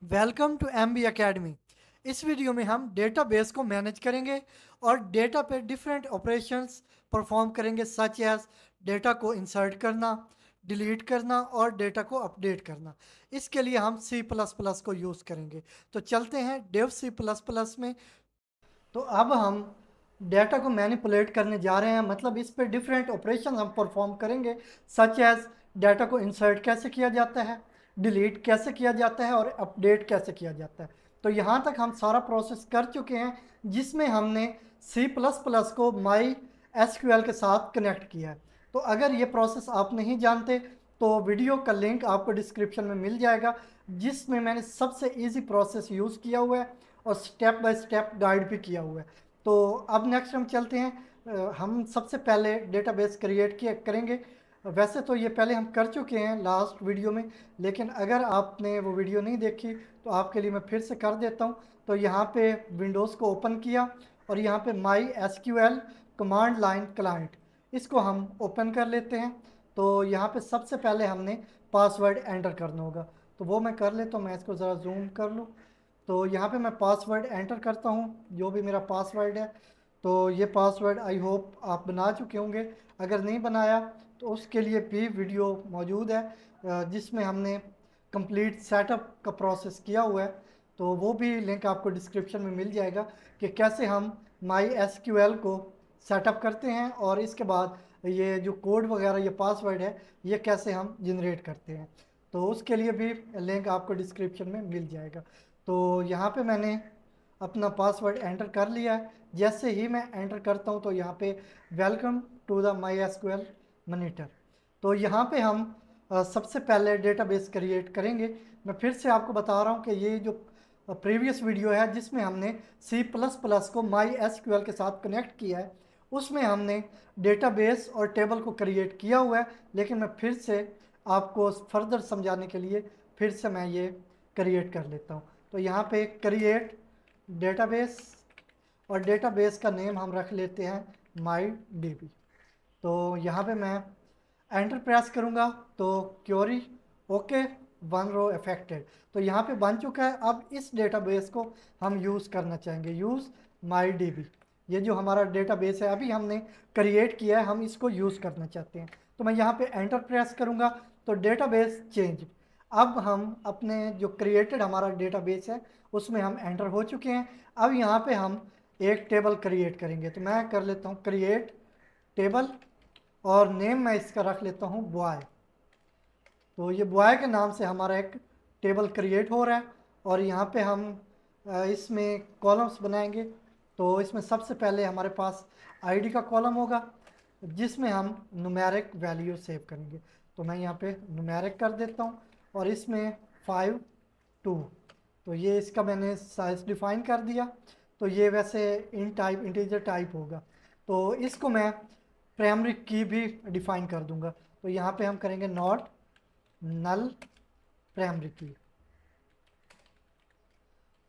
Welcome to MB academy. इस video में हम डेटाबेस को मैनेज करेंगे और डेटा पे डिफरेंट ऑपरेशंस परफॉर्म करेंगे, सच एज डेटा को इंसर्ट करना, डिलीट करना और डेटा को अपडेट करना। इसके लिए हम सी प्लस प्लस को यूज़ करेंगे। तो चलते हैं डेव सी प्लस प्लस में। तो अब हम डेटा को मैनिपुलेट करने जा रहे हैं, मतलब इस पे डिफरेंट ऑपरेशन हम परफॉर्म करेंगे, सच एज डाटा को इंसर्ट कैसे किया जाता है, डिलीट कैसे किया जाता है और अपडेट कैसे किया जाता है। तो यहाँ तक हम सारा प्रोसेस कर चुके हैं, जिसमें हमने सी प्लस प्लस को माई एसक्यूएल के साथ कनेक्ट किया है। तो अगर ये प्रोसेस आप नहीं जानते तो वीडियो का लिंक आपको डिस्क्रिप्शन में मिल जाएगा, जिसमें मैंने सबसे इजी प्रोसेस यूज़ किया हुआ है और स्टेप बाय स्टेप गाइड भी किया हुआ है। तो अब नेक्स्ट हम चलते हैं। हम सबसे पहले डेटाबेस क्रिएट किया करेंगे। वैसे तो ये पहले हम कर चुके हैं लास्ट वीडियो में, लेकिन अगर आपने वो वीडियो नहीं देखी तो आपके लिए मैं फिर से कर देता हूँ। तो यहाँ पे विंडोज़ को ओपन किया और यहाँ पे my SQL command line client, इसको हम ओपन कर लेते हैं। तो यहाँ पे सबसे पहले हमने पासवर्ड एंटर करना होगा, तो वो मैं कर लेता हूँ। मैं इसको ज़रा जूम कर लूँ। तो यहाँ पे मैं पासवर्ड एंटर करता हूँ, जो भी मेरा पासवर्ड है। तो ये पासवर्ड आई होप आप बना चुके होंगे। अगर नहीं बनाया तो उसके लिए भी वीडियो मौजूद है, जिसमें हमने कंप्लीट सेटअप का प्रोसेस किया हुआ है। तो वो भी लिंक आपको डिस्क्रिप्शन में मिल जाएगा कि कैसे हम माई एसक्यूएल को सेटअप करते हैं और इसके बाद ये जो कोड वगैरह, ये पासवर्ड है, ये कैसे हम जनरेट करते हैं। तो उसके लिए भी लिंक आपको डिस्क्रिप्शन में मिल जाएगा। तो यहाँ पे मैंने अपना पासवर्ड एंटर कर लिया है। जैसे ही मैं एंटर करता हूँ तो यहाँ पे welcome to the my SQL monitor. तो यहाँ पे हम सबसे पहले डेटाबेस क्रिएट करेंगे। मैं फिर से आपको बता रहा हूँ कि ये जो प्रीवियस वीडियो है जिसमें हमने सी प्लस प्लस को माई एसक्यूएल के साथ कनेक्ट किया है, उसमें हमने डेटाबेस और टेबल को क्रिएट किया हुआ है। लेकिन मैं फिर से आपको फर्दर समझाने के लिए फिर से मैं ये क्रिएट कर लेता हूँ। तो यहाँ पे क्रिएट डेटाबेस और डेटाबेस का नेम हम रख लेते हैं माई डीबी। तो यहाँ पे मैं एंटर प्रेस करूँगा तो query okay, one row affected. तो यहाँ पे बन चुका है। अब इस डेटाबेस को हम यूज़ करना चाहेंगे, यूज़ माई डीबी। ये जो हमारा डेटाबेस है अभी हमने क्रिएट किया है, हम इसको यूज़ करना चाहते हैं। तो मैं यहाँ पे एंटर प्रेस करूँगा तो डेटाबेस चेंज। अब हम अपने जो क्रिएटेड हमारा डेटाबेस है उसमें हम एंटर हो चुके हैं। अब यहाँ पे हम एक टेबल क्रिएट करेंगे। तो मैं कर लेता हूँ क्रिएट टेबल और नेम मैं इसका रख लेता हूँ बॉय। तो ये बॉय के नाम से हमारा एक टेबल क्रिएट हो रहा है और यहाँ पे हम इसमें कॉलम्स बनाएंगे। तो इसमें सबसे पहले हमारे पास आईडी का कॉलम होगा, जिसमें हम न्यूमेरिक वैल्यू सेव करेंगे। तो मैं यहाँ पे न्यूमेरिक कर देता हूँ और इसमें 5 2। तो ये इसका मैंने साइज डिफाइन कर दिया। तो ये वैसे इन टाइप इंटीजर टाइप होगा। तो इसको मैं प्राइमरी की भी डिफाइन कर दूंगा। तो यहाँ पे हम करेंगे नॉट नल प्राइमरी की।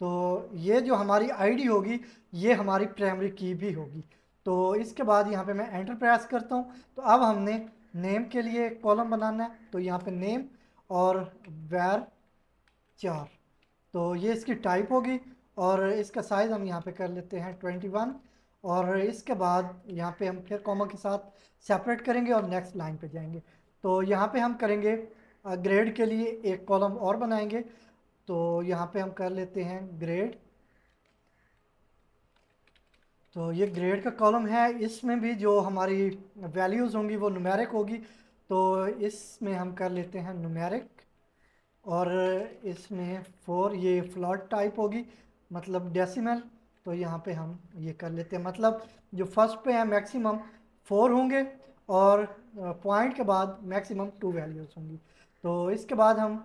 तो ये जो हमारी आईडी होगी ये हमारी प्राइमरी की भी होगी। तो इसके बाद यहाँ पे मैं एंटर प्रेस करता हूँ। तो अब हमने नेम के लिए कॉलम बनाना है। तो यहाँ पे नेम और वैर 4। तो ये इसकी टाइप होगी और इसका साइज़ हम यहाँ पे कर लेते हैं 21। और इसके बाद यहाँ पे हम फिर कॉमा के साथ सेपरेट करेंगे और नेक्स्ट लाइन पे जाएंगे। तो यहाँ पे हम करेंगे ग्रेड के लिए एक कॉलम और बनाएंगे। तो यहाँ पे हम कर लेते हैं ग्रेड। तो ये ग्रेड का कॉलम है, इसमें भी जो हमारी वैल्यूज़ होंगी वो न्यूमेरिक होगी। तो इसमें हम कर लेते हैं न्यूमेरिक और इसमें 4 ये फ्लॉट टाइप होगी, मतलब डेसिमल। तो यहाँ पे हम ये कर लेते हैं, मतलब जो फर्स्ट पे है मैक्सिमम 4 होंगे और पॉइंट के बाद मैक्सिमम 2 वैल्यूज़ होंगी। तो इसके बाद हम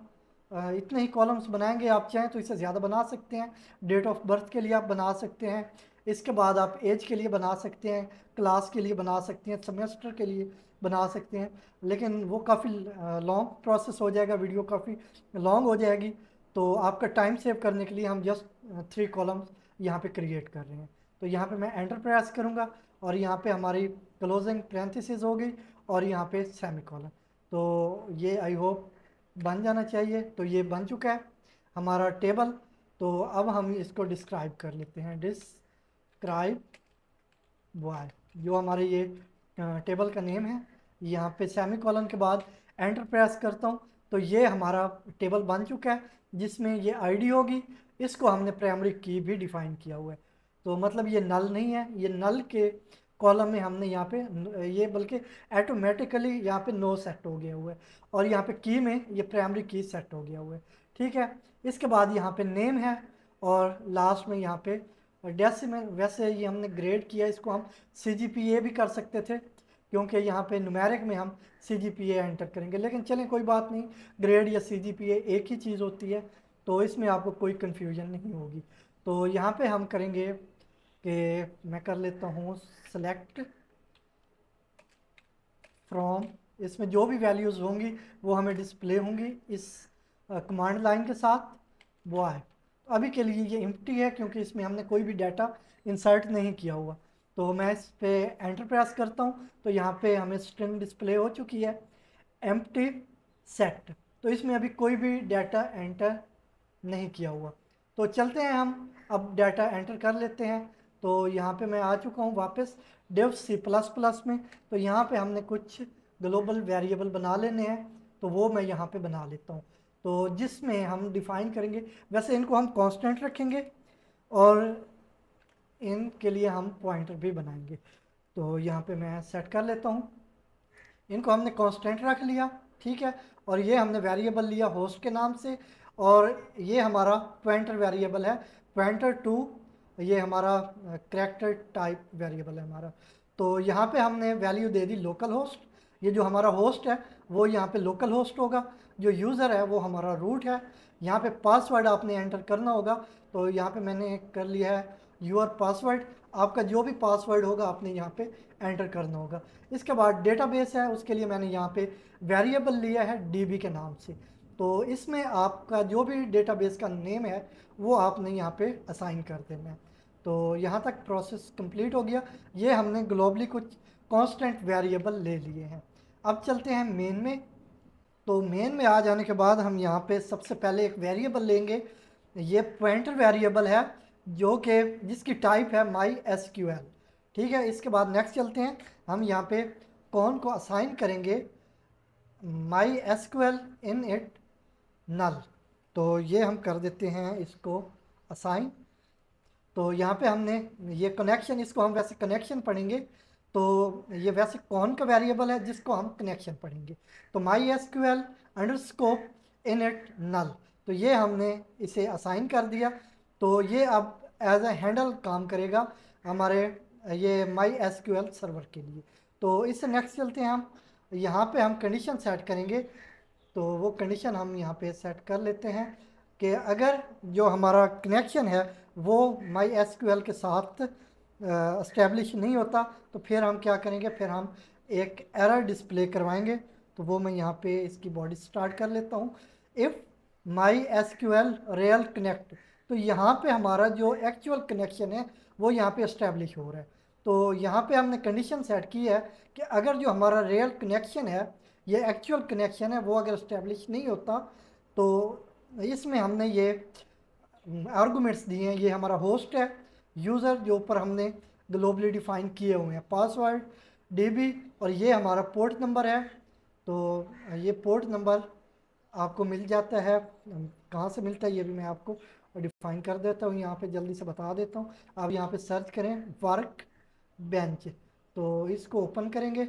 इतने ही कॉलम्स बनाएंगे। आप चाहें तो इससे ज़्यादा बना सकते हैं। डेट ऑफ बर्थ के लिए आप बना सकते हैं, इसके बाद आप एज के लिए बना सकते हैं, क्लास के लिए बना सकते हैं, सेमेस्टर के लिए बना सकते हैं। लेकिन वो काफ़ी लॉन्ग प्रोसेस हो जाएगा, वीडियो काफ़ी लॉन्ग हो जाएगी। तो आपका टाइम सेव करने के लिए हम जस्ट 3 कॉलम्स यहाँ पे क्रिएट कर रहे हैं। तो यहाँ पे मैं एंटर प्रेस करूँगा और यहाँ पे हमारी क्लोजिंग पैरेंथेसिस हो गई और यहाँ पे सेमीकोलन। तो ये आई होप बन जाना चाहिए। तो ये बन चुका है। हमारा टेबल। तो अब हम इसको डिस्क्राइब कर लेते हैं, डिस्क्राइब वाई, जो हमारे ये टेबल का नेम है। यहाँ पे सेमी कॉलन के बाद एंटर प्रेस करता हूँ तो ये हमारा टेबल बन चुका है, जिसमें ये आईडी होगी। इसको हमने प्राइमरी की भी डिफाइन किया हुआ है, तो मतलब ये नल नहीं है, ये नल के कॉलम में हमने यहाँ पे ये बल्कि ऑटोमेटिकली यहाँ पे नो सेट हो गया हुआ है, और यहाँ पे की में ये प्राइमरी की सेट हो गया हुआ है। ठीक है, इसके बाद यहाँ पे नेम है, और लास्ट में यहाँ पे डेसिमल। वैसे ये हमने ग्रेड किया, इसको हम CGPA भी कर सकते थे, क्योंकि यहाँ पे न्यूमेरिक में हम CGPA एंटर करेंगे, लेकिन चलें कोई बात नहीं, ग्रेड या CGPA एक ही चीज़ होती है, तो इसमें आपको कोई कन्फ्यूजन नहीं होगी। तो यहाँ पे हम करेंगे कि मैं कर लेता हूँ सेलेक्ट फ्रॉम, इसमें जो भी वैल्यूज़ होंगी वो हमें डिस्प्ले होंगी इस कमांड लाइन के साथ, वो है। अभी के लिए ये एम्प्टी है, क्योंकि इसमें हमने कोई भी डाटा इंसर्ट नहीं किया हुआ। तो मैं इस पे एंटर प्रेस करता हूँ तो यहाँ पे हमें स्ट्रिंग डिस्प्ले हो चुकी है, एम्प्टी सेट। तो इसमें अभी कोई भी डाटा एंटर नहीं किया हुआ। तो चलते हैं हम अब डाटा एंटर कर लेते हैं। तो यहाँ पे मैं आ चुका हूँ वापस डेव C++ में। तो यहाँ पे हमने कुछ ग्लोबल वेरिएबल बना लेने हैं, तो वो मैं यहाँ पे बना लेता हूँ। तो जिसमें हम डिफ़ाइन करेंगे, वैसे इनको हम कांस्टेंट रखेंगे और इनके लिए हम पॉइंटर भी बनाएंगे। तो यहाँ पे मैं सेट कर लेता हूँ, इनको हमने कांस्टेंट रख लिया। ठीक है, और ये हमने वेरिएबल लिया होस्ट के नाम से, और ये हमारा पॉइंटर वेरिएबल है pointer2, ये हमारा कैरेक्टर टाइप वेरिएबल है हमारा। तो यहाँ पे हमने वैल्यू दे दी लोकल होस्ट, ये जो हमारा होस्ट है वो यहाँ पे लोकल होस्ट होगा, जो यूज़र है वो हमारा रूट है। यहाँ पे पासवर्ड आपने एंटर करना होगा, तो यहाँ पे मैंने कर लिया है यूर पासवर्ड। आपका जो भी पासवर्ड होगा आपने यहाँ पे एंटर करना होगा। इसके बाद डेटाबेस है, उसके लिए मैंने यहाँ पे वेरिएबल लिया है DB के नाम से। तो इसमें आपका जो भी डेटाबेस का नेम है वो आपने यहाँ पे असाइन कर देना है। तो यहाँ तक प्रोसेस कंप्लीट हो गया। ये हमने ग्लोबली कुछ कांस्टेंट वेरिएबल ले लिए हैं। अब चलते हैं मेन में। तो मेन में आ जाने के बाद हम यहाँ पे सबसे पहले एक वेरिएबल लेंगे, ये पॉइंटर वेरिएबल है, जो कि जिसकी टाइप है MySQL। ठीक है, इसके बाद नेक्स्ट चलते हैं, हम यहाँ पे कौन को असाइन करेंगे MySQL init null। तो ये हम कर देते हैं इसको असाइन। तो यहाँ पे हमने ये कनेक्शन, इसको हम वैसे कनेक्शन पढ़ेंगे, तो ये वैसे कौन का वेरिएबल है जिसको हम कनेक्शन पढ़ेंगे। तो MySQL अंडरस्कोप init null, तो ये हमने इसे असाइन कर दिया। तो ये अब एज ए हैंडल काम करेगा हमारे ये MySQL सर्वर के लिए। तो इससे नेक्स्ट चलते हैं हम, यहाँ पे हम कंडीशन सेट करेंगे। तो वो कंडीशन हम यहाँ पे सेट कर लेते हैं कि अगर जो हमारा कनेक्शन है वो MySQL के साथ इस्टेब्लिश नहीं होता, तो फिर हम क्या करेंगे, फिर हम एक एरर डिस्प्ले करवाएंगे। तो वो मैं यहाँ पे इसकी बॉडी स्टार्ट कर लेता हूँ, इफ़ MySQL रियल कनेक्ट। तो यहाँ पे हमारा जो एक्चुअल कनेक्शन है वो यहाँ पे इस्टेब्लिश हो रहा है। तो यहाँ पे हमने कंडीशन सेट की है कि अगर जो हमारा रियल कनेक्शन है, ये एक्चुअल कनेक्शन है, वो अगर इस्टेब्लिश नहीं होता, तो इसमें हमने ये आर्गूमेंट्स दिए हैं। ये हमारा होस्ट है, यूज़र जो ऊपर हमने ग्लोबली डिफाइन किए हुए हैं, पासवर्ड DB, और ये हमारा पोर्ट नंबर है। तो ये पोर्ट नंबर आपको मिल जाता है, कहाँ से मिलता है ये भी मैं आपको डिफाइन कर देता हूँ, यहाँ पे जल्दी से बता देता हूँ। आप यहाँ पे सर्च करें वर्क बेंच, तो इसको ओपन करेंगे,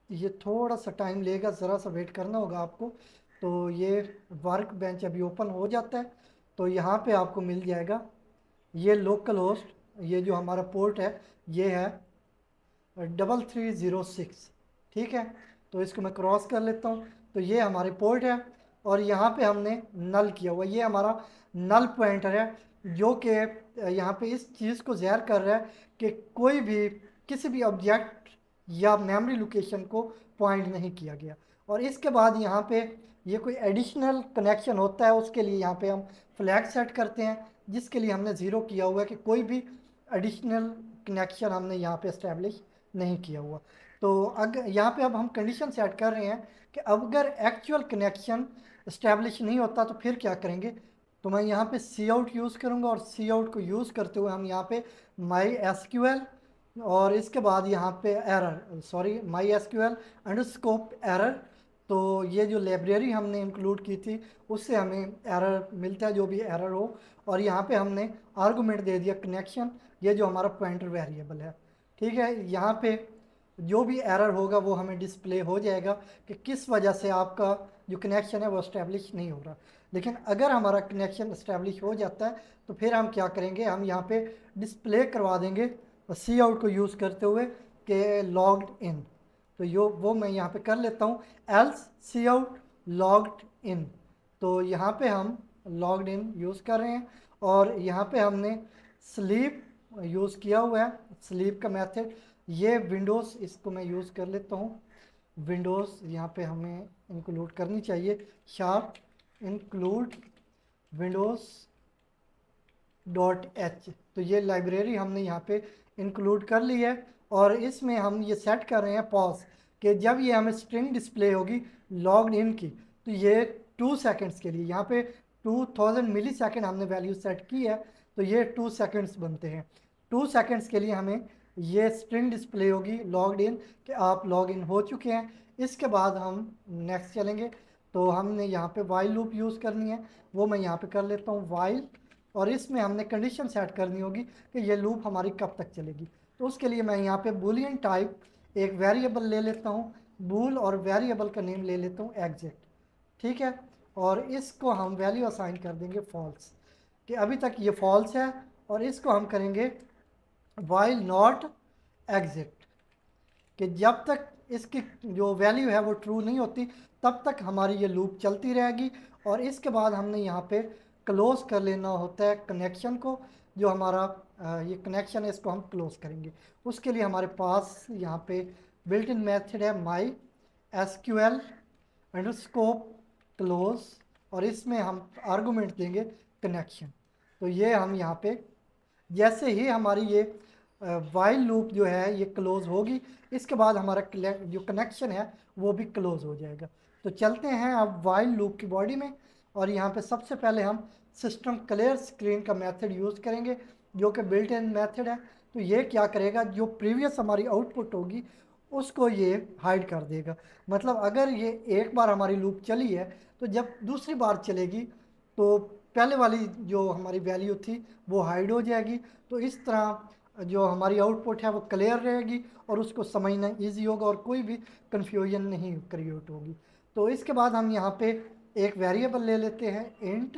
ये थोड़ा सा टाइम लेगा, ज़रा सा वेट करना होगा आपको। तो ये वर्क बेंच अभी ओपन हो जाता है, तो यहाँ पे आपको मिल जाएगा ये लोकल होस्ट, ये जो हमारा पोर्ट है ये है 3306। ठीक है, तो इसको मैं क्रॉस कर लेता हूँ। तो ये हमारे पोर्ट है, और यहाँ पे हमने नल किया हुआ, ये हमारा नल पॉइंटर है, जो कि यहाँ पे इस चीज़ को ज़ाहिर कर रहा है कि कोई भी किसी भी ऑब्जेक्ट या मेमोरी लोकेशन को पॉइंट नहीं किया गया। और इसके बाद यहाँ पे ये कोई एडिशनल कनेक्शन होता है, उसके लिए यहाँ पे हम फ्लैग सेट करते हैं, जिसके लिए हमने ज़ीरो किया हुआ है कि कोई भी एडिशनल कनेक्शन हमने यहाँ पे इस्टेब्लिश नहीं किया हुआ। तो अगर यहाँ पे अब हम कंडीशन सेट कर रहे हैं कि अगर एक्चुअल कनेक्शन इस्टेब्लिश नहीं होता तो फिर क्या करेंगे। तो मैं यहाँ पे सी आउट यूज़ करूँगा और सी आउट को यूज़ करते हुए हम यहाँ पे माई एसक्यूएल और इसके बाद यहाँ पे माई एसक्यूएल अंडरस्कोप एरर। तो ये जो लाइब्रेरी हमने इंक्लूड की थी उससे हमें एरर मिलता है, जो भी एरर हो। और यहाँ पे हमने आर्गूमेंट दे दिया कनेक्शन, ये जो हमारा पॉइंटर वेरिएबल है। ठीक है, यहाँ पे जो भी एरर होगा वो हमें डिस्प्ले हो जाएगा कि किस वजह से आपका जो कनेक्शन है वो इस्टेब्लिश नहीं हो रहा। लेकिन अगर हमारा कनेक्शन इस्टेब्लिश हो जाता है तो फिर हम क्या करेंगे, हम यहाँ पे डिस्प्ले करवा देंगे सी आउट को यूज़ करते हुए कि लॉग्ड इन। तो वो मैं यहाँ पे कर लेता हूँ, else cout logged in. तो यहाँ पे हम लॉग्ड इन यूज़ कर रहे हैं और यहाँ पे हमने स्लीप यूज़ किया हुआ है, स्लीप का मेथड। ये विंडोज़, इसको मैं यूज़ कर लेता हूँ, विंडोज़ यहाँ पे हमें इंक्लूड करनी चाहिए, शार्प इंक्लूड विंडोज़ .h। तो ये लाइब्रेरी हमने यहाँ पे इंक्लूड कर ली है और इसमें हम ये सेट कर रहे हैं पॉज कि जब ये हमें स्ट्रिंग डिस्प्ले होगी लॉग्ड इन की तो ये 2 सेकंड्स के लिए, यहाँ पे 2000 मिली सेकेंड हमने वैल्यू सेट की है तो ये 2 सेकंड्स बनते हैं। 2 सेकंड्स के लिए हमें ये स्ट्रिंग डिस्प्ले होगी लॉग्ड इन कि आप लॉग इन हो चुके हैं। इसके बाद हम नेक्स्ट चलेंगे तो हमने यहाँ पे वाइल लूप यूज़ करनी है, वो मैं यहाँ पे कर लेता हूँ वाइल। और इसमें हमने कंडीशन सेट करनी होगी कि ये लूप हमारी कब तक चलेगी। तो उसके लिए मैं यहाँ पे बूलियन टाइप एक वेरिएबल ले लेता हूँ, बूल, और वेरिएबल का नेम ले लेता हूँ एग्जिट। ठीक है, और इसको हम वैल्यू असाइन कर देंगे फॉल्स, कि अभी तक ये फॉल्स है। और इसको हम करेंगे वाइल नॉट एग्जिट, कि जब तक इसकी जो वैल्यू है वो ट्रू नहीं होती तब तक हमारी ये लूप चलती रहेगी। और इसके बाद हमने यहाँ पे क्लोज कर लेना होता है कनेक्शन को, जो हमारा ये कनेक्शन है इसको हम क्लोज करेंगे। उसके लिए हमारे पास यहाँ पे बिल्ट इन मेथड है माई एसक्यूएल अंडरस्कोप क्लोज और इसमें हम आर्गूमेंट देंगे कनेक्शन। तो ये हम यहाँ पे जैसे ही हमारी ये वाइल लूप जो है ये क्लोज होगी इसके बाद हमारा जो कनेक्शन है वो भी क्लोज हो जाएगा। तो चलते हैं अब वाइल लूप की बॉडी में और यहाँ पे सबसे पहले हम सिस्टम क्लियर स्क्रीन का मेथड यूज़ करेंगे जो कि बिल्ट इन मेथड है। तो ये क्या करेगा, जो प्रीवियस हमारी आउटपुट होगी उसको ये हाइड कर देगा। मतलब अगर ये एक बार हमारी लूप चली है तो जब दूसरी बार चलेगी तो पहले वाली जो हमारी वैल्यू थी वो हाइड हो जाएगी। तो इस तरह जो हमारी आउटपुट है वो क्लियर रहेगी और उसको समझना इजी होगा और कोई भी कन्फ्यूजन नहीं क्रिएट होगी। तो इसके बाद हम यहाँ पे एक वेरिएबल ले लेते हैं, इंट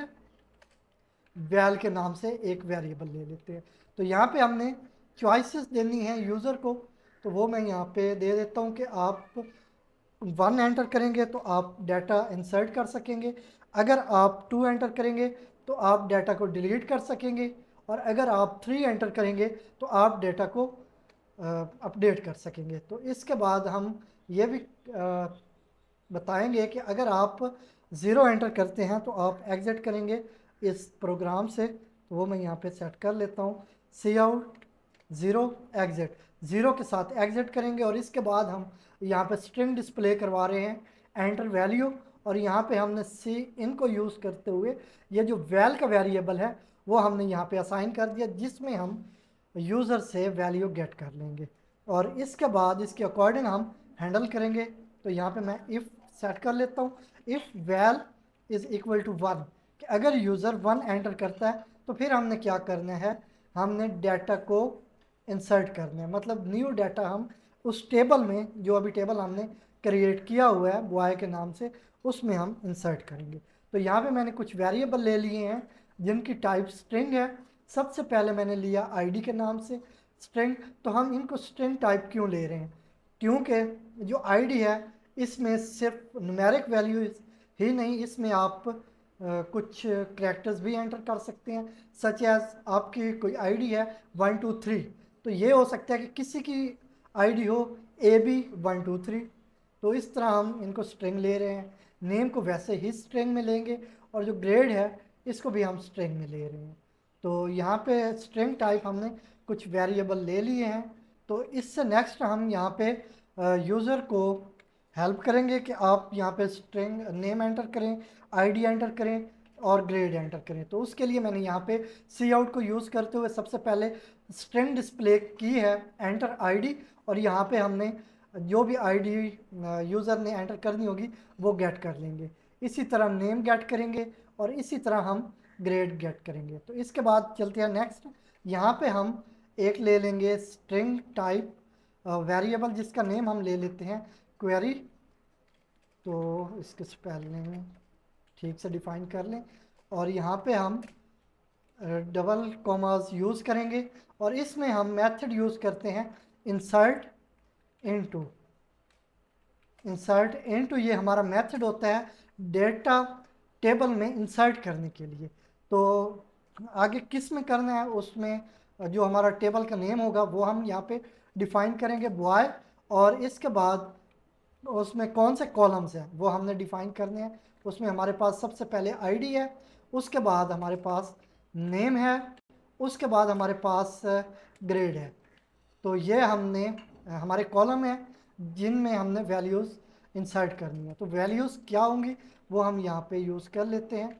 वैल के नाम से एक वेरिएबल ले लेते हैं। तो यहाँ पे हमने चॉइसेस देनी है यूज़र को, तो वो मैं यहाँ पे दे देता हूँ कि आप 1 एंटर करेंगे तो आप डाटा इंसर्ट कर सकेंगे, अगर आप 2 एंटर करेंगे तो आप डाटा को डिलीट कर सकेंगे, और अगर आप 3 एंटर करेंगे तो आप डाटा को अपडेट कर सकेंगे। तो इसके बाद हम ये भी बताएंगे कि अगर आप 0 एंटर करते हैं तो आप एग्ज़िट करेंगे इस प्रोग्राम से। तो वो मैं यहाँ पे सेट कर लेता हूँ, सी आउट 0 एग्ज़िट, 0 के साथ एग्ज़िट करेंगे। और इसके बाद हम यहाँ पे स्ट्रिंग डिस्प्ले करवा रहे हैं एंटर वैल्यू, और यहाँ पे हमने सी इन को यूज़ करते हुए ये जो वैल का वेरिएबल है वो हमने यहाँ पे असाइन कर दिया जिसमें हम यूज़र से वैल्यू गेट कर लेंगे और इसके बाद इसके अकॉर्डिंग हम हैंडल करेंगे। तो यहाँ पे मैं इफ़ सेट कर लेता हूँ, if val is equal to 1, कि अगर यूज़र 1 एंटर करता है तो फिर हमने क्या करना है, हमने डाटा को इंसर्ट करना है। मतलब न्यू डाटा हम उस टेबल में, जो अभी टेबल हमने क्रिएट किया हुआ है बॉय के नाम से, उसमें हम इंसर्ट करेंगे। तो यहाँ पे मैंने कुछ वेरिएबल ले लिए हैं जिनकी टाइप स्ट्रिंग है। सबसे पहले मैंने लिया आईडी के नाम से स्ट्रिंग। तो हम इनको स्ट्रिंग टाइप क्यों ले रहे हैं, क्योंकि जो आईडी है इसमें सिर्फ न्यूमेरिक वैल्यू ही नहीं, इसमें आप कुछ करैक्टर्स भी एंटर कर सकते हैं। सच एज आपकी कोई आईडी है 1 2 3, तो ये हो सकता है कि किसी की आईडी हो AB 1 2 3। तो इस तरह हम इनको स्ट्रिंग ले रहे हैं। नेम को वैसे ही स्ट्रिंग में लेंगे और जो ग्रेड है इसको भी हम स्ट्रिंग में ले रहे हैं। तो यहाँ पे स्ट्रिंग टाइप हमने कुछ वेरिएबल ले लिए हैं। तो इससे नेक्स्ट हम यहाँ पे यूज़र को हेल्प करेंगे कि आप यहाँ पे स्ट्रिंग नेम एंटर करें, आईडी एंटर करें और ग्रेड एंटर करें। तो उसके लिए मैंने यहाँ पे सी आउट को यूज़ करते हुए सबसे पहले स्ट्रिंग डिस्प्ले की है एंटर आईडी, और यहाँ पे हमने जो भी आईडी यूज़र ने एंटर करनी होगी वो गेट कर लेंगे। इसी तरह नेम गेट करेंगे और इसी तरह हम ग्रेड गेट करेंगे। तो इसके बाद चलते हैं नेक्स्ट। यहाँ पे हम एक ले लेंगे स्ट्रिंग टाइप वेरिएबल जिसका नेम हम ले लेते हैं क्वेरी। तो इसके स्पेलिंग ठीक से डिफाइन कर लें और यहाँ पे हम डबल कॉमास यूज़ करेंगे और इसमें हम मेथड यूज़ करते हैं इंसर्ट इनटू। इंसर्ट इनटू ये हमारा मेथड होता है डेटा टेबल में इंसर्ट करने के लिए। तो आगे किस में करना है, उसमें जो हमारा टेबल का नेम होगा वो हम यहाँ पे डिफाइन करेंगे बॉय, और इसके बाद उसमें कौन से कॉलम्स हैं वो हमने डिफाइन करने हैं। उसमें हमारे पास सबसे पहले आईडी है, उसके बाद हमारे पास नेम है, उसके बाद हमारे पास ग्रेड है। तो ये हमने हमारे कॉलम है जिनमें हमने वैल्यूज़ इंसर्ट करनी है। तो वैल्यूज़ क्या होंगी वो हम यहाँ पे यूज़ कर लेते हैं,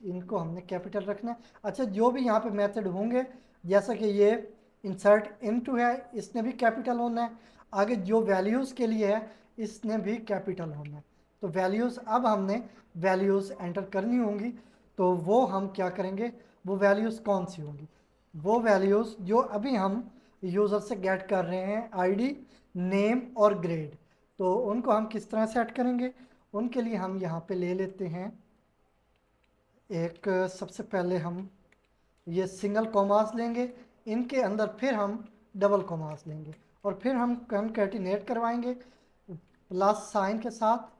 इनको हमने कैपिटल रखना है। अच्छा, जो भी यहाँ पे मेथड होंगे जैसा कि ये इंसर्ट इनटू है इसने भी कैपिटल होना है, आगे जो वैल्यूज़ के लिए है इसने भी कैपिटल होना है। तो वैल्यूज़ अब हमने वैल्यूज़ एंटर करनी होंगी। तो वो हम क्या करेंगे, वो वैल्यूज़ कौन सी होंगी, वो वैल्यूज़ जो अभी हम यूज़र से गेट कर रहे हैं आईडी, नेम और ग्रेड, तो उनको हम किस तरह सेट करेंगे। उनके लिए हम यहाँ पे ले लेते हैं एक, सबसे पहले हम ये सिंगल कॉमास लेंगे, इनके अंदर फिर हम डबल कॉमास लेंगे और फिर हम कंकैटिनेट करवाएंगे प्लस साइन के साथ।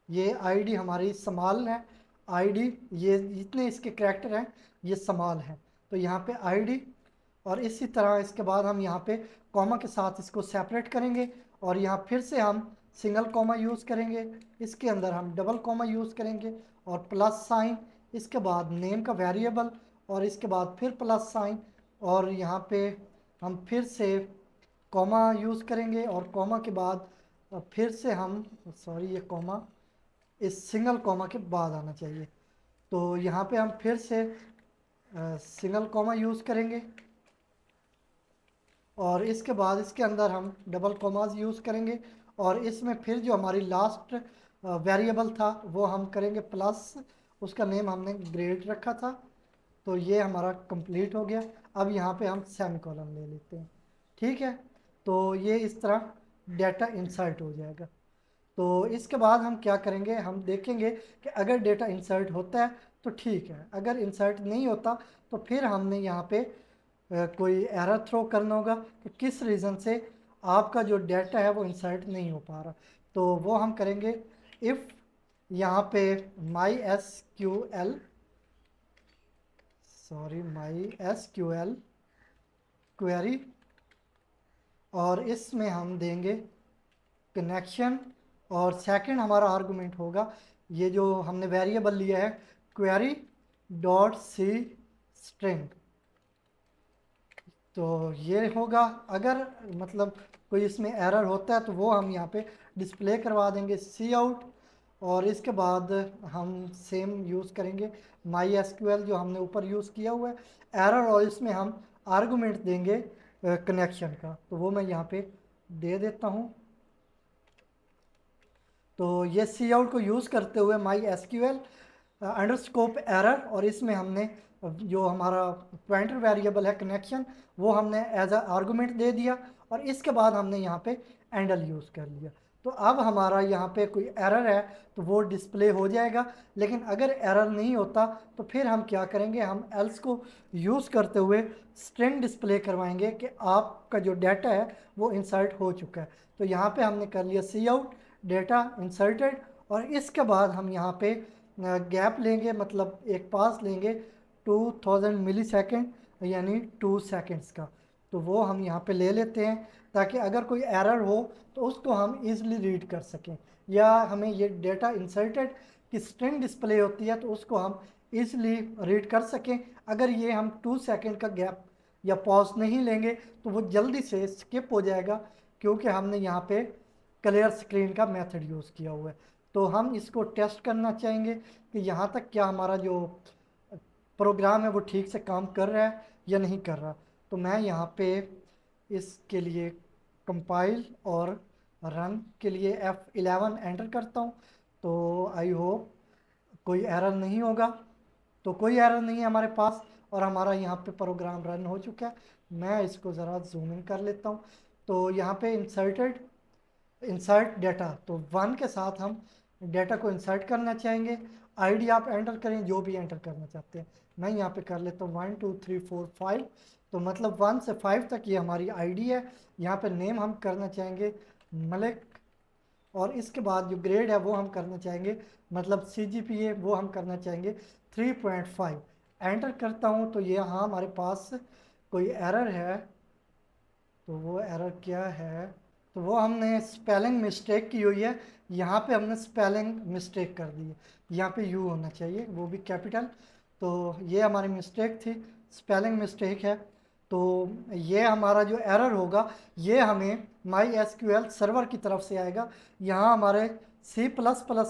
ये आईडी हमारी स्मॉल है, आईडी ये जितने इसके कैरेक्टर हैं ये स्मॉल हैं, तो यहाँ पे आईडी, और इसी तरह इसके बाद हम यहाँ पे कॉमा के साथ इसको सेपरेट करेंगे और यहाँ फिर से हम सिंगल कॉमा यूज़ करेंगे, इसके अंदर हम डबल कॉमा यूज़ करेंगे और प्लस साइन, इसके बाद नेम का वेरिएबल और इसके बाद फिर प्लस साइन, और यहाँ पे हम फिर से कॉमा यूज़ करेंगे और कॉमा के बाद फिर से हम, सॉरी ये कॉमा इस सिंगल कॉमा के बाद आना चाहिए। तो यहाँ पे हम फिर से सिंगल कॉमा यूज़ करेंगे और इसके बाद इसके अंदर हम डबल कॉमास यूज़ करेंगे और इसमें फिर जो हमारी लास्ट वेरिएबल था वो हम करेंगे प्लस, उसका नेम हमने ग्रेड रखा था। तो ये हमारा कंप्लीट हो गया। अब यहाँ पे हम सेमीकोलन ले लेते हैं, ठीक है। तो ये इस तरह डेटा इंसर्ट हो जाएगा। तो इसके बाद हम क्या करेंगे, हम देखेंगे कि अगर डेटा इंसर्ट होता है तो ठीक है, अगर इंसर्ट नहीं होता तो फिर हमने यहाँ पे कोई एरर थ्रो करना होगा कि किस रीज़न से आपका जो डेटा है वो इंसर्ट नहीं हो पा रहा। तो वो हम करेंगे इफ़ यहाँ पे MySQL क्वेरी, और इसमें हम देंगे कनेक्शन और सेकंड हमारा आर्गुमेंट होगा ये जो हमने वेरिएबल लिया है क्वेरी डॉट सी स्ट्रिंग। तो ये होगा, अगर मतलब कोई इसमें एरर होता है तो वो हम यहाँ पे डिस्प्ले करवा देंगे सी आउट, और इसके बाद हम सेम यूज़ करेंगे MySQL जो हमने ऊपर यूज़ किया हुआ है एरर, और इसमें हम आर्गुमेंट देंगे कनेक्शन का। तो वो मैं यहाँ पे दे देता हूँ। तो ये सी आउट को यूज़ करते हुए MySQL अंडरस्कोप एरर, और इसमें हमने जो हमारा पॉइंटर वेरिएबल है कनेक्शन वो हमने एज अ आर्गुमेंट दे दिया, और इसके बाद हमने यहाँ पे एंडल यूज़ कर लिया। तो अब हमारा यहाँ पे कोई एरर है तो वो डिस्प्ले हो जाएगा, लेकिन अगर एरर नहीं होता तो फिर हम क्या करेंगे, हम एल्स को यूज़ करते हुए स्ट्रिंग डिस्प्ले करवाएंगे कि आपका जो डाटा है वो इंसर्ट हो चुका है। तो यहाँ पे हमने कर लिया सी आउट डेटा इंसर्टेड, और इसके बाद हम यहाँ पे गैप लेंगे, मतलब एक पास लेंगे 2000 मिली सेकेंड यानी 2 सेकेंड्स का। तो वो हम यहाँ पे ले लेते हैं ताकि अगर कोई एरर हो तो उसको हम इजीली रीड कर सकें, या हमें ये डेटा इंसर्टेड की स्ट्रिंग डिस्प्ले होती है तो उसको हम इजीली रीड कर सकें। अगर ये हम 2 सेकेंड का गैप या पॉज नहीं लेंगे तो वो जल्दी से स्किप हो जाएगा, क्योंकि हमने यहाँ पे क्लियर स्क्रीन का मेथड यूज़ किया हुआ है। तो हम इसको टेस्ट करना चाहेंगे कि यहाँ तक क्या हमारा जो प्रोग्राम है वो ठीक से काम कर रहा है या नहीं कर रहा। तो मैं यहाँ पे इसके लिए कंपाइल और रन के लिए F11 एंटर करता हूँ। तो आई होप कोई एरर नहीं होगा। तो कोई एरर नहीं है हमारे पास और हमारा यहाँ पे प्रोग्राम रन हो चुका है। मैं इसको ज़रा जूम इन कर लेता हूँ। तो यहाँ पे इंसर्ट डेटा, तो 1 के साथ हम डेटा को इंसर्ट करना चाहेंगे। आईडी आप एंटर करें जो भी एंटर करना चाहते हैं। मैं यहाँ पे कर लेता हूँ 1 2 3 4 5। तो मतलब 1 से 5 तक ये हमारी आईडी है। यहाँ पे नेम हम करना चाहेंगे मलिक, और इसके बाद जो ग्रेड है वो हम करना चाहेंगे, मतलब CGPA वो हम करना चाहेंगे 3.5। एंटर करता हूँ तो ये यहाँ हमारे पास कोई एरर है। तो वो एरर क्या है, तो वो हमने स्पेलिंग मिस्टेक की हुई है। यहाँ पे हमने स्पेलिंग मिस्टेक कर दी है, यहाँ पे यू होना चाहिए, वो भी कैपिटल। तो ये हमारी मिस्टेक थी, स्पेलिंग मिस्टेक है। तो ये हमारा जो एरर होगा ये हमें MySQL सर्वर की तरफ से आएगा। यहाँ हमारे C++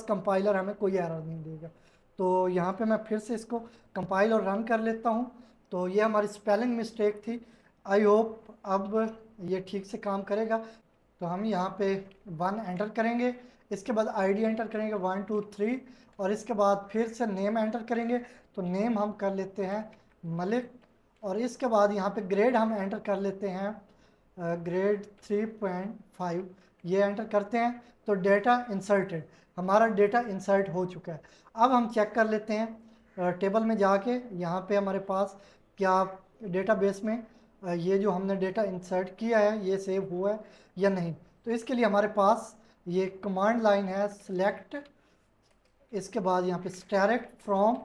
कंपाइलर हमें कोई एरर नहीं देगा। तो यहाँ पे मैं फिर से इसको कंपाइल और रन कर लेता हूँ। तो ये हमारी स्पेलिंग मिस्टेक थी। आई होप अब ये ठीक से काम करेगा। तो हम यहाँ पे 1 एंटर करेंगे, इसके बाद आईडी एंटर करेंगे 1 2 3, और इसके बाद फिर से नेम एंटर करेंगे। तो नेम हम कर लेते हैं मलिक, और इसके बाद यहाँ पे ग्रेड हम एंटर कर लेते हैं ग्रेड 3.5। ये एंटर करते हैं तो डेटा इंसर्टेड, हमारा डेटा इंसर्ट हो चुका है। अब हम चेक कर लेते हैं टेबल में जाके यहाँ पे हमारे पास क्या डेटाबेस में ये जो हमने डेटा इंसर्ट किया है ये सेव हुआ है या नहीं। तो इसके लिए हमारे पास ये कमांड लाइन है सेलेक्ट, इसके बाद यहाँ पे स्टैरेक फ्रॉम,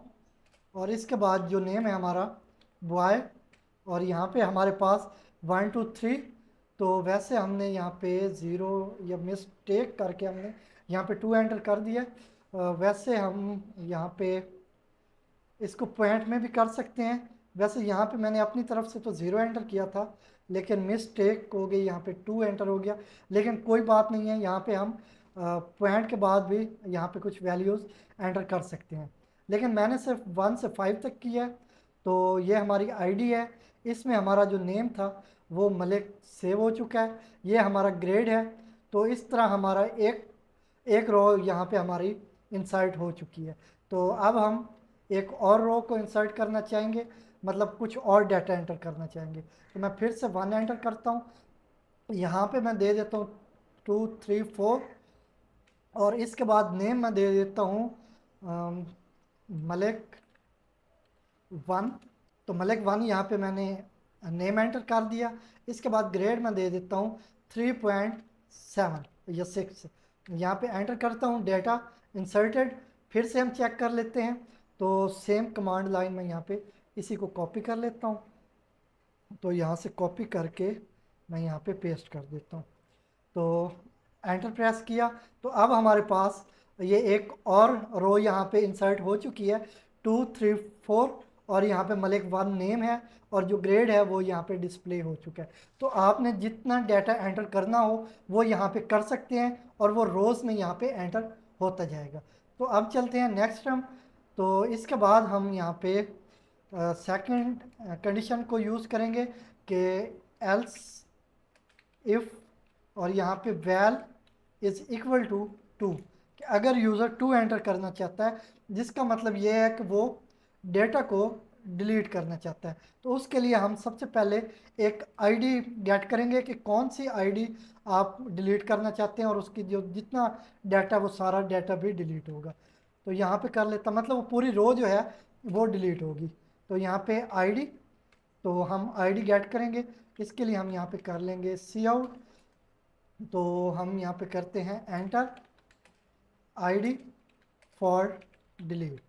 और इसके बाद जो नेम है हमारा बॉय, और यहाँ पे हमारे पास 1 2 3। तो वैसे हमने यहाँ पे 0 या मिस्टेक करके हमने यहाँ पे 2 एंटर कर दिया। वैसे हम यहाँ पे इसको पॉइंट में भी कर सकते हैं। वैसे यहाँ पे मैंने अपनी तरफ से तो 0 एंटर किया था, लेकिन मिस्टेक हो गई, यहाँ पे 2 एंटर हो गया। लेकिन कोई बात नहीं है, यहाँ पे हम पॉइंट के बाद भी यहाँ पे कुछ वैल्यूज़ एंटर कर सकते हैं। लेकिन मैंने सिर्फ 1 से 5 तक किया है। तो ये हमारी आईडी है, इसमें हमारा जो नेम था वो मलिक सेव हो चुका है। ये हमारा ग्रेड है। तो इस तरह हमारा एक रो यहाँ पे हमारी इंसर्ट हो चुकी है। तो अब हम एक और रो को इंसर्ट करना चाहेंगे, मतलब कुछ और डाटा एंटर करना चाहेंगे। तो मैं फिर से 1 एंटर करता हूँ। यहाँ पे मैं दे देता हूँ 2 3 4, और इसके बाद नेम मैं दे देता हूँ मलिक 1। तो मलिक 1 यहाँ पे मैंने नेम एंटर कर दिया। इसके बाद ग्रेड मैं दे देता हूँ 3.7 या 6। यहाँ पे एंटर करता हूँ डेटा इंसर्टेड। फिर से हम चेक कर लेते हैं। तो सेम कमांड लाइन में यहाँ पे इसी को कॉपी कर लेता हूँ। तो यहाँ से कॉपी करके मैं यहाँ पे पेस्ट कर देता हूँ। तो एंटर प्रेस किया तो अब हमारे पास ये एक और रो यहाँ पे इंसर्ट हो चुकी है 2 3 4, और यहाँ पे मलिक 1 नेम है और जो ग्रेड है वो यहाँ पे डिस्प्ले हो चुका है। तो आपने जितना डाटा एंटर करना हो वो यहाँ पे कर सकते हैं और वो रोज़ में यहाँ पे एंटर होता जाएगा। तो अब चलते हैं नेक्स्ट टर्म। तो इसके बाद हम यहाँ पे सेकंड कंडीशन को यूज़ करेंगे कि एल्स इफ़, और यहाँ पे वैल इज़ इक्वल टू 2, कि अगर यूज़र 2 एंटर करना चाहता है, जिसका मतलब ये है कि वो डेटा को डिलीट करना चाहता है। तो उसके लिए हम सबसे पहले एक आईडी गेट करेंगे कि कौन सी आईडी आप डिलीट करना चाहते हैं, और उसकी जो जितना डाटा वो सारा डाटा भी डिलीट होगा। तो यहाँ पे कर लेता, मतलब वो पूरी रो जो है वो डिलीट होगी। तो यहाँ पे आईडी, तो हम आईडी गेट करेंगे। इसके लिए हम यहाँ पे कर लेंगे सी आउट। तो हम यहाँ पे करते हैं एंटर आईडी फॉर डिलीट,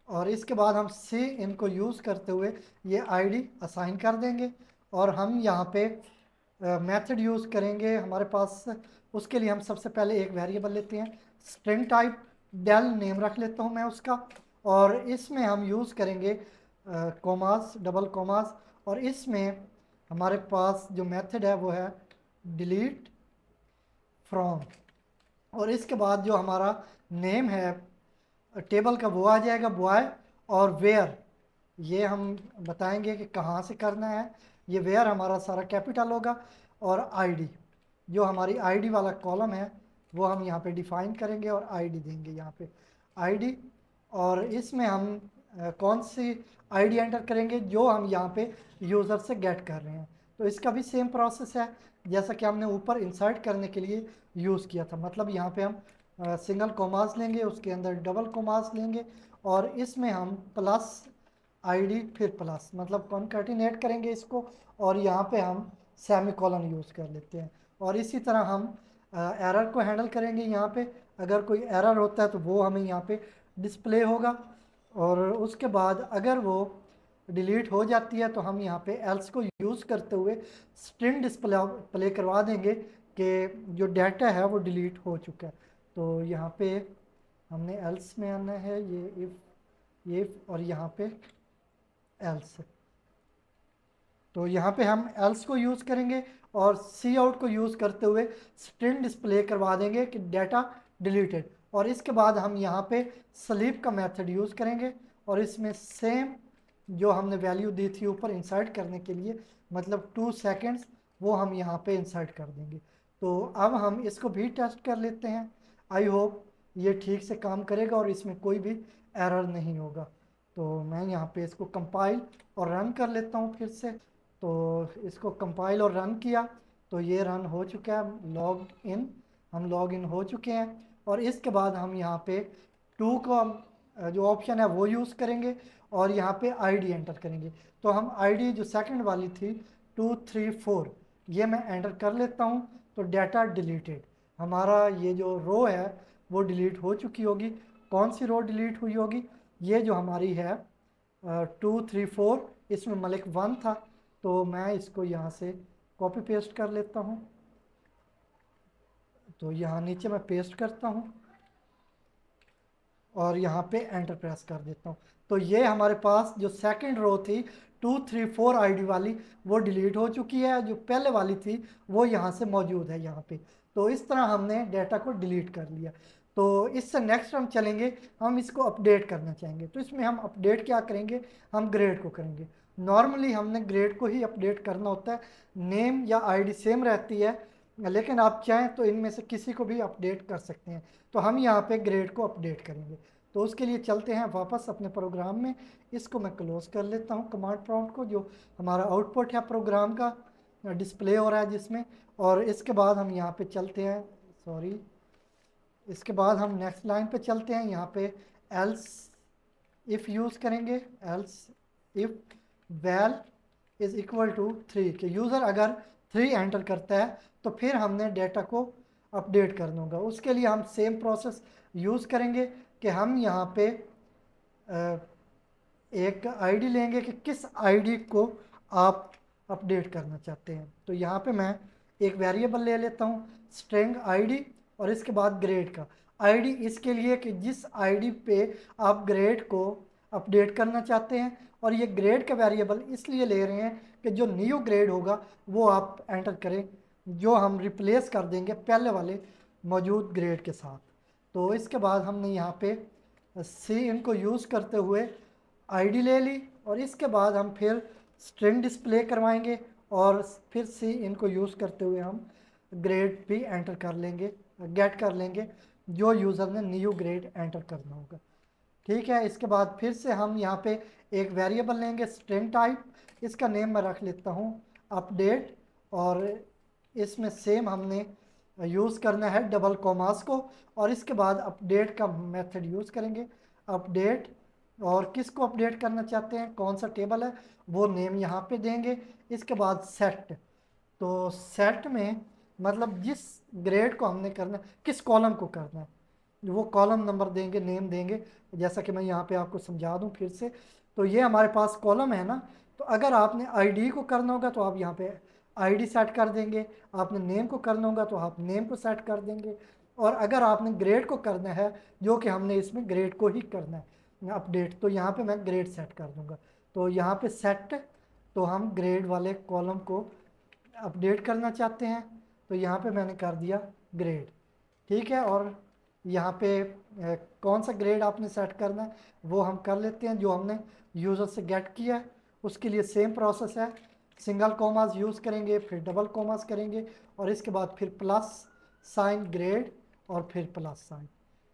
और इसके बाद हम सी इनको यूज़ करते हुए ये आईडी असाइन कर देंगे। और हम यहाँ पे मेथड यूज़ करेंगे हमारे पास। उसके लिए हम सबसे पहले एक वेरिएबल लेते हैं स्ट्रिंग टाइप, डेल नेम रख लेता हूँ मैं उसका, और इसमें हम यूज़ करेंगे कोमास, डबल कोमास, और इसमें हमारे पास जो मेथड है वो है डिलीट फ्रॉम। और इसके बाद जो हमारा नेम है टेबल का वो आ जाएगा बॉय। और वेयर ये हम बताएंगे कि कहाँ से करना है। ये वेयर हमारा सारा कैपिटल होगा। और आईडी जो हमारी आईडी वाला कॉलम है वो हम यहाँ पे डिफाइन करेंगे और आईडी देंगे यहाँ पे आईडी। और इसमें हम कौन सी आईडी एंटर करेंगे जो हम यहाँ पे यूज़र से गेट कर रहे हैं। तो इसका भी सेम प्रोसेस है जैसा कि हमने ऊपर इंसर्ट करने के लिए यूज़ किया था। मतलब यहाँ पे हम सिंगल कोमास लेंगे, उसके अंदर डबल कोमास लेंगे और इसमें हम प्लस आईडी फिर प्लस मतलब कॉन्कैटिनेट करेंगे इसको। और यहाँ पे हम सेमी कॉलन यूज़ कर लेते हैं। और इसी तरह हम एरर को हैंडल करेंगे। यहाँ पे अगर कोई एरर होता है तो वो हमें यहाँ पे डिस्प्ले होगा। और उसके बाद अगर वो डिलीट हो जाती है तो हम यहाँ पे एल्स को यूज़ करते हुए स्ट्रिंग डिस्प्ले प्ले करवा देंगे कि जो डाटा है वो डिलीट हो चुका है। तो यहाँ पे हमने एल्स में आना है ये और यहाँ पे एल्स। तो यहाँ पे हम एल्स को यूज़ करेंगे और सी आउट को यूज़ करते हुए स्ट्रिंग डिस्प्ले करवा देंगे कि डाटा डिलीटेड। और इसके बाद हम यहाँ पे स्लीप का मेथड यूज़ करेंगे और इसमें सेम जो हमने वैल्यू दी थी ऊपर इंसर्ट करने के लिए मतलब 2 सेकेंड्स वो हम यहाँ पे इंसर्ट कर देंगे। तो अब हम इसको भी टेस्ट कर लेते हैं। आई होप ये ठीक से काम करेगा और इसमें कोई भी एरर नहीं होगा। तो मैं यहाँ पे इसको कंपाइल और रन कर लेता हूँ फिर से। तो इसको कंपाइल और रन किया तो ये रन हो चुका है। लॉग इन हम लॉग इन हो चुके हैं। और इसके बाद हम यहाँ पे 2 का जो ऑप्शन है वो यूज़ करेंगे और यहाँ पे आईडी एंटर करेंगे। तो हम आईडी जो सेकंड वाली थी 234 ये मैं एंटर कर लेता हूँ। तो डाटा डिलीटेड हमारा ये जो रो है वो डिलीट हो चुकी होगी। कौन सी रो डिलीट हुई होगी? ये जो हमारी है 234 इसमें मलिक 1 था। तो मैं इसको यहाँ से कॉपी पेस्ट कर लेता हूँ। तो यहाँ नीचे मैं पेस्ट करता हूँ और यहाँ पे एंटर प्रेस कर देता हूँ। तो ये हमारे पास जो सेकंड रो थी 234 आईडी वाली वो डिलीट हो चुकी है। जो पहले वाली थी वो यहाँ से मौजूद है यहाँ पे। तो इस तरह हमने डाटा को डिलीट कर लिया। तो इससे नेक्स्ट हम चलेंगे, हम इसको अपडेट करना चाहेंगे। तो इसमें हम अपडेट क्या करेंगे? हम ग्रेड को करेंगे। नॉर्मली हमने ग्रेड को ही अपडेट करना होता है। नेम या आईडी सेम रहती है लेकिन आप चाहें तो इनमें से किसी को भी अपडेट कर सकते हैं। तो हम यहाँ पे ग्रेड को अपडेट करेंगे। तो उसके लिए चलते हैं वापस अपने प्रोग्राम में। इसको मैं क्लोज कर लेता हूँ कमांड प्रॉम्प्ट को जो हमारा आउटपुट है प्रोग्राम का डिस्प्ले हो रहा है जिसमें। और इसके बाद हम यहाँ पे चलते हैं इसके बाद हम नेक्स्ट लाइन पे चलते हैं। यहाँ पे एल्स इफ़ यूज़ करेंगे। Else if val is equal to 3 कि यूज़र अगर 3 एंटर करता है तो फिर हमने डाटा को अपडेट करना होगा। उसके लिए हम सेम प्रोसेस यूज़ करेंगे कि हम यहाँ पे एक आईडी लेंगे कि किस आईडी को आप अपडेट करना चाहते हैं। तो यहाँ पे मैं एक वेरिएबल ले लेता हूँ स्ट्रिंग आईडी और इसके बाद ग्रेड का आईडी इसके लिए कि जिस आईडी पे आप ग्रेड को अपडेट करना चाहते हैं। और ये ग्रेड का वेरिएबल इसलिए ले रहे हैं कि जो न्यू ग्रेड होगा वो आप एंटर करें जो हम रिप्लेस कर देंगे पहले वाले मौजूद ग्रेड के साथ। तो इसके बाद हमने यहाँ पे सी इनको यूज़ करते हुए आईडी ले ली और इसके बाद हम फिर स्ट्रिंग डिस्प्ले करवाएंगे और फिर सी इनको यूज़ करते हुए हम ग्रेड भी एंटर कर लेंगे गेट कर लेंगे जो यूज़र ने न्यू ग्रेड एंटर करना होगा। ठीक है, इसके बाद फिर से हम यहाँ पे एक वेरिएबल लेंगे स्ट्रिंग टाइप। इसका नेम मैं रख लेता हूँ अपडेट और इसमें सेम हमने यूज़ करना है डबल कॉमास को। और इसके बाद अपडेट का मेथड यूज़ करेंगे अपडेट। और किसको अपडेट करना चाहते हैं, कौन सा टेबल है वो नेम यहाँ पे देंगे। इसके बाद सेट। तो सेट में मतलब जिस ग्रेड को हमने करना किस कॉलम को करना है वो कॉलम नंबर देंगे नेम देंगे। जैसा कि मैं यहाँ पे आपको समझा दूँ फिर से। तो ये हमारे पास कॉलम है ना। तो अगर आपने आईडी को करना होगा तो आप यहाँ पे आईडी सेट कर देंगे। आपने नेम को करना होगा तो आप नेम को सेट कर देंगे। और अगर आपने ग्रेड को करना है जो कि हमने इसमें ग्रेड को ही करना है अपडेट तो यहाँ पे मैं ग्रेड सेट कर दूँगा। तो यहाँ पे सेट तो हम ग्रेड वाले कॉलम को अपडेट करना चाहते हैं तो यहाँ पे मैंने कर दिया ग्रेड। ठीक है। और यहाँ पे कौन सा ग्रेड आपने सेट करना है वो हम कर लेते हैं। जो हमने यूज़र से गेट किया है उसके लिए सेम प्रोसेस है, सिंगल कॉमास यूज़ करेंगे, फिर डबल कॉमास करेंगे, और इसके बाद फिर प्लस साइन ग्रेड, और फिर प्लस साइन।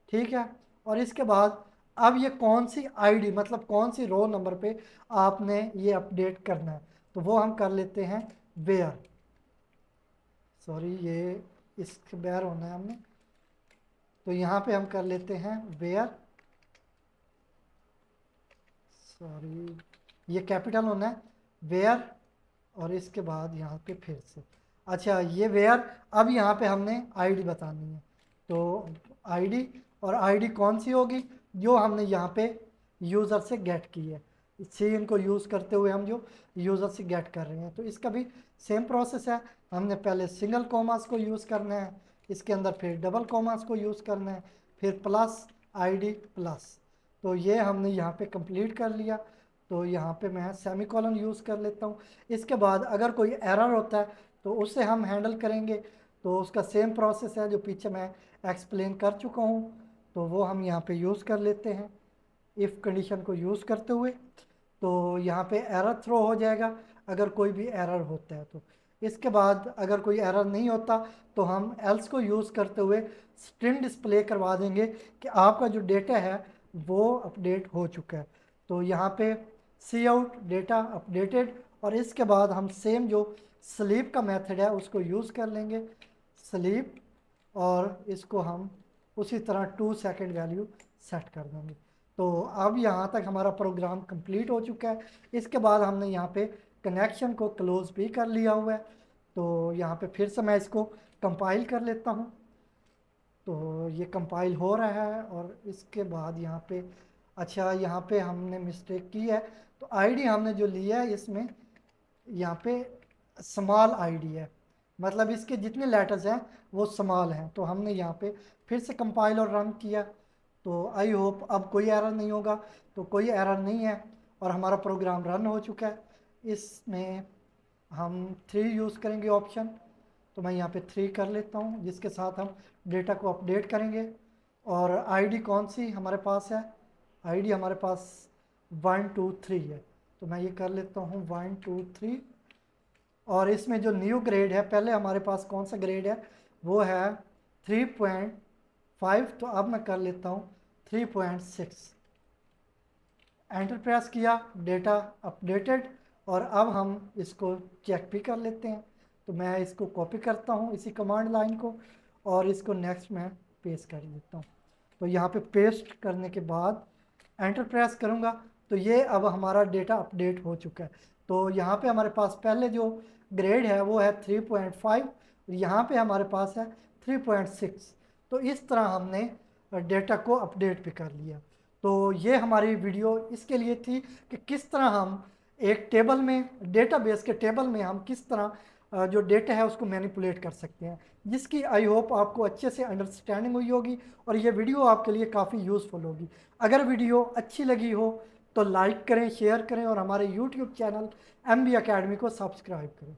ठीक है। और इसके बाद अब ये कौन सी आईडी मतलब कौन सी रो नंबर पे आपने ये अपडेट करना है, तो वो हम कर लेते हैं वेयर। सॉरी, ये इसके बेयर होना है हमने, तो यहाँ पे हम कर लेते हैं वेयर। सॉरी, ये कैपिटल होना है वेयर, और इसके बाद यहाँ पे फिर से अच्छा ये वेयर। अब यहाँ पे हमने आईडी बतानी है, तो आईडी, और आईडी कौन सी होगी जो हमने यहाँ पे यूज़र से गेट की है। इसी इनको यूज़ करते हुए हम जो यूज़र से गेट कर रहे हैं, तो इसका भी सेम प्रोसेस है। हमने पहले सिंगल कॉमास को यूज़ करना है, इसके अंदर फिर डबल कॉमास को यूज़ करना है, फिर प्लस आईडी प्लस। तो ये हमने यहाँ पे कंप्लीट कर लिया। तो यहाँ पे मैं सेमीकोलन यूज़ कर लेता हूँ। इसके बाद अगर कोई एरर होता है तो उसे हम हैंडल करेंगे, तो उसका सेम प्रोसेस है जो पीछे मैं एक्सप्लेन कर चुका हूँ, तो वो हम यहाँ पे यूज़ कर लेते हैं इफ़ कंडीशन को यूज़ करते हुए। तो यहाँ पे एरर थ्रो हो जाएगा अगर कोई भी एरर होता है। तो इसके बाद अगर कोई एरर नहीं होता तो हम एल्स को यूज़ करते हुए स्ट्रिंग डिस्प्ले करवा देंगे कि आपका जो डेटा है वो अपडेट हो चुका है। तो यहाँ पे सी आउट डेटा अपडेटेड, और इसके बाद हम सेम जो स्लीप का मेथड है उसको यूज़ कर लेंगे स्लीप, और इसको हम उसी तरह 2 सेकंड वैल्यू सेट कर देंगे। तो अब यहाँ तक हमारा प्रोग्राम कंप्लीट हो चुका है। इसके बाद हमने यहाँ पे कनेक्शन को क्लोज भी कर लिया हुआ है। तो यहाँ पे फिर से मैं इसको कंपाइल कर लेता हूँ। तो ये कंपाइल हो रहा है, और इसके बाद यहाँ पे अच्छा यहाँ पे हमने मिस्टेक की है। तो आईडी हमने जो लिया है इसमें यहाँ पे स्मॉल आईडी है, मतलब इसके जितने लेटर्स हैं वो स्मॉल हैं। तो हमने यहाँ पे फिर से कंपाइल और रन किया, तो आई होप अब कोई एरर नहीं होगा। तो कोई एरर नहीं है और हमारा प्रोग्राम रन हो चुका है। इसमें हम 3 यूज़ करेंगे ऑप्शन, तो मैं यहाँ पे 3 कर लेता हूँ, जिसके साथ हम डेटा को अपडेट करेंगे। और आईडी कौन सी हमारे पास है, आईडी हमारे पास 1 2 3 है, तो मैं ये कर लेता हूँ 1 2 3। और इसमें जो न्यू ग्रेड है, पहले हमारे पास कौन सा ग्रेड है वो है 3.5, तो अब मैं कर लेता हूँ 3.6। एंटर प्रेस किया, डेटा अपडेटेड, और अब हम इसको चेक भी कर लेते हैं। तो मैं इसको कॉपी करता हूँ इसी कमांड लाइन को, और इसको नेक्स्ट में पेस्ट कर देता हूँ। तो यहाँ पे पेस्ट करने के बाद एंटर प्रेस करूँगा तो ये अब हमारा डेटा अपडेट हो चुका है। तो यहाँ पे हमारे पास पहले जो ग्रेड है वो है 3.5, यहाँ पे हमारे पास है 3.6। तो इस तरह हमने डेटा को अपडेट भी कर लिया। तो ये हमारी वीडियो इसके लिए थी कि किस तरह हम एक टेबल में, डेटाबेस के टेबल में हम किस तरह जो डेटा है उसको मैनिपुलेट कर सकते हैं, जिसकी आई होप आपको अच्छे से अंडरस्टैंडिंग हुई होगी और ये वीडियो आपके लिए काफ़ी यूज़फुल होगी। अगर वीडियो अच्छी लगी हो तो लाइक करें, शेयर करें, और हमारे यूट्यूब चैनल MB Academy को सब्सक्राइब करें।